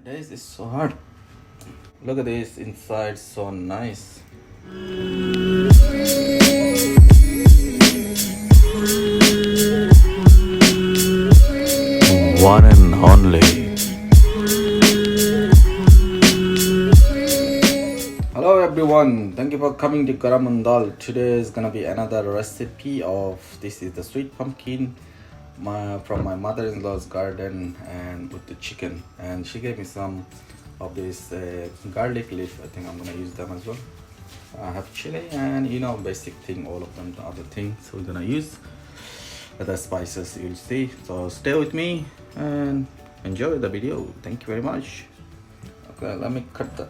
This is so hard. Look at this inside, so nice. One and only. Hello everyone, thank you for coming to Garam Dal. Today is gonna be another recipe of this is the sweet pumpkin from my mother-in-law's garden and with the chicken, and she gave me some of this garlic leaf. I think I'm gonna use them as well. I have chili and basic thing, all of them, the other things we're gonna use the spices you'll see. So stay with me and enjoy the video. Thank you very much. Okay, let me cut the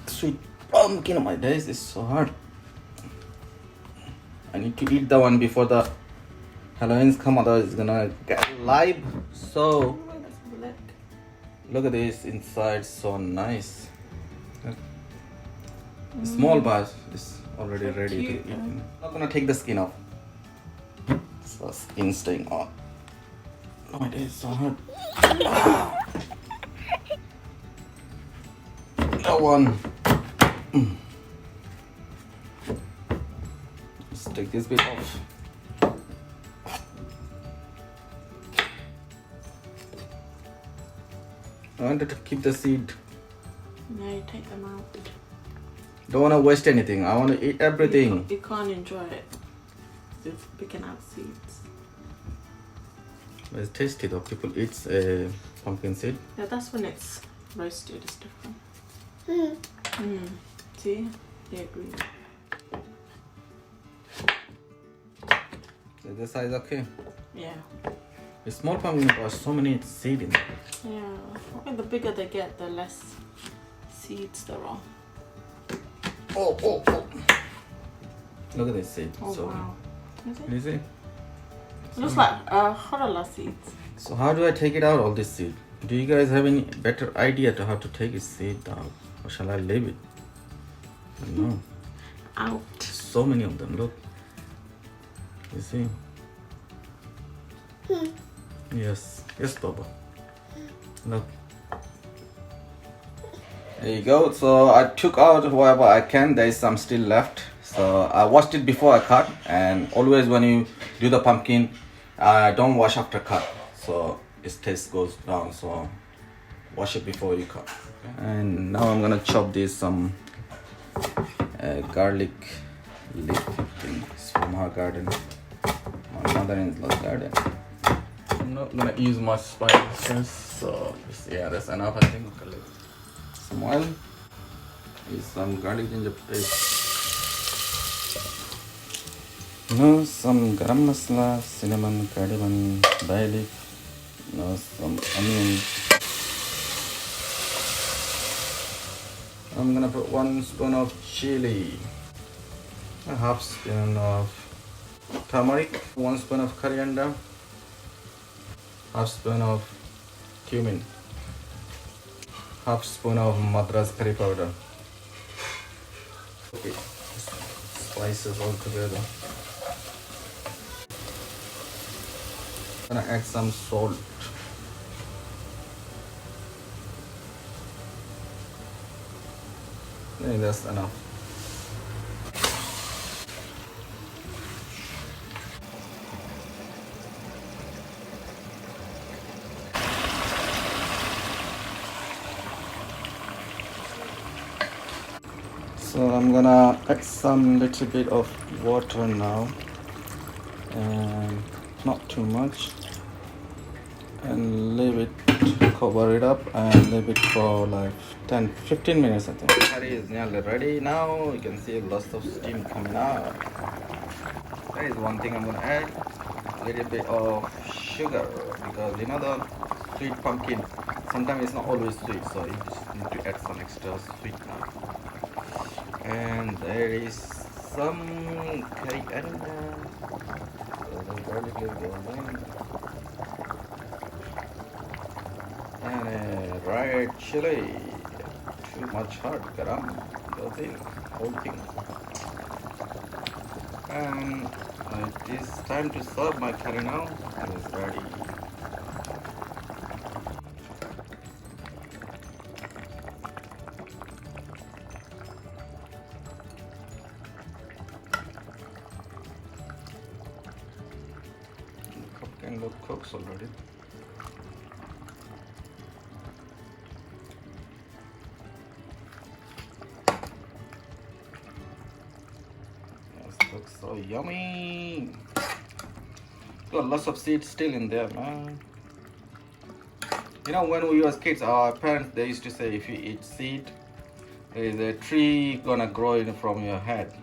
sweet pumpkin. My days is so hard. I need to eat the one before the Halloween's come, otherwise it's gonna get live. So look at this inside, so nice. Small bar is already so ready cute, to eat. I'm not gonna take the skin off. So skin staying on. Oh, my day is so hard. That one. Let's take this bit off. I wanted to keep the seed. No, you take them out. Don't want to waste anything. I want to eat everything. You can't enjoy it. It's picking out seeds. It's tasty though. People eat pumpkin seed. Yeah, that's when it's roasted. It's different. See? They agree. Is this size okay? Yeah. The small pumpkin has so many seed in it. Yeah. I think the bigger they get, the less seeds there are. Oh. Look at this seed. Oh, so, wow. Is it? You see? It looks like horala seeds. So how do I take it out, all this seed? Do you guys have any better idea to how to take a seed out? Or shall I leave it? I don't know. Out. So many of them, look. You see? Yes, Baba. Look. There you go. So I took out whatever I can. There is some still left. So I washed it before I cut, and always when you do the pumpkin, don't wash after cut. So its taste goes down. So wash it before you cut. And now I'm gonna chop this some garlic leaf things from our garden, my mother-in-law's garden. I'm not gonna use much spices, so yeah, that's enough. I think. Some oil, use some garlic ginger paste. Some garam masala, cinnamon, cardamom, bay leaf. Some onions. I'm gonna put 1 spoon of chili, a half spoon of turmeric, 1 spoon of coriander, half spoon of cumin, half spoon of madras curry powder. Okay, spices all together. Gonna add some salt. I think that's enough. So I'm gonna add some little bit of water now, and not too much, and leave it, cover it up and leave it for like 10-15 minutes. I think curry is nearly ready now. You can see lots of steam coming out. There is one thing I'm gonna add, a little bit of sugar, because the sweet pumpkin sometimes it's not always sweet, so you just need to add some extra sweet now. And there is some coriander, and a red chili. Too much hot garam, the thing, whole thing. And it is time to serve my curry now. It is ready. works already. This looks so yummy. Got lots of seeds still in there, man. You know, when we was kids, our parents, they used to say, if you eat seed, there is a tree gonna grow in from your head.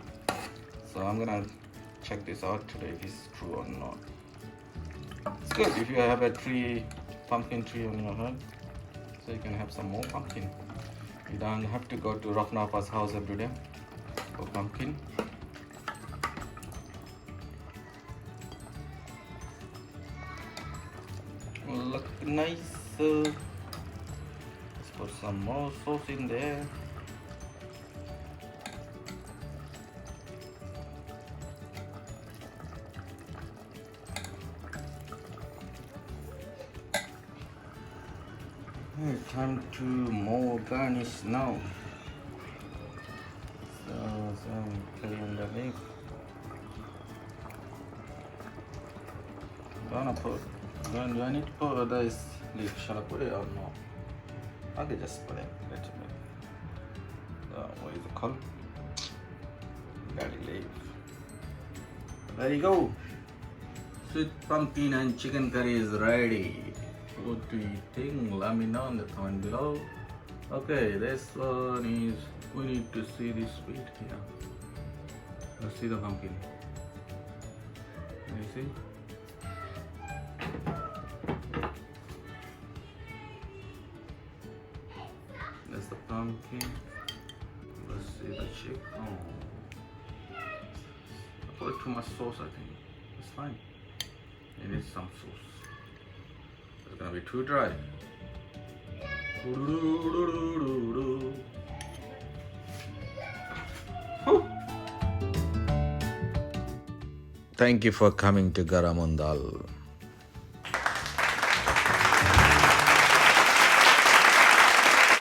So I'm gonna check this out today if it's true or not. It's good if you have a tree, pumpkin tree on your head, so you can have some more pumpkin. You don't have to go to Rafnapa's house every day for pumpkin. Look nice. Let's put some more sauce in there. Time to more garnish now. So some clay underneath. Do I need to put this leaf? Shall I put it or no? I could just put it a little bit. What is it called? Garlic leaf. There you go. Sweet pumpkin and chicken curry is ready. What do you think? Let me know in the comment below. Okay, this one is, we need to see this sweet here. Let's see the pumpkin. Can you see? That's the pumpkin. Let's see the chicken. Oh. I put too much sauce, I think. It's fine. It needs some sauce. It's gonna be too dry. Thank you for coming to Garamandal.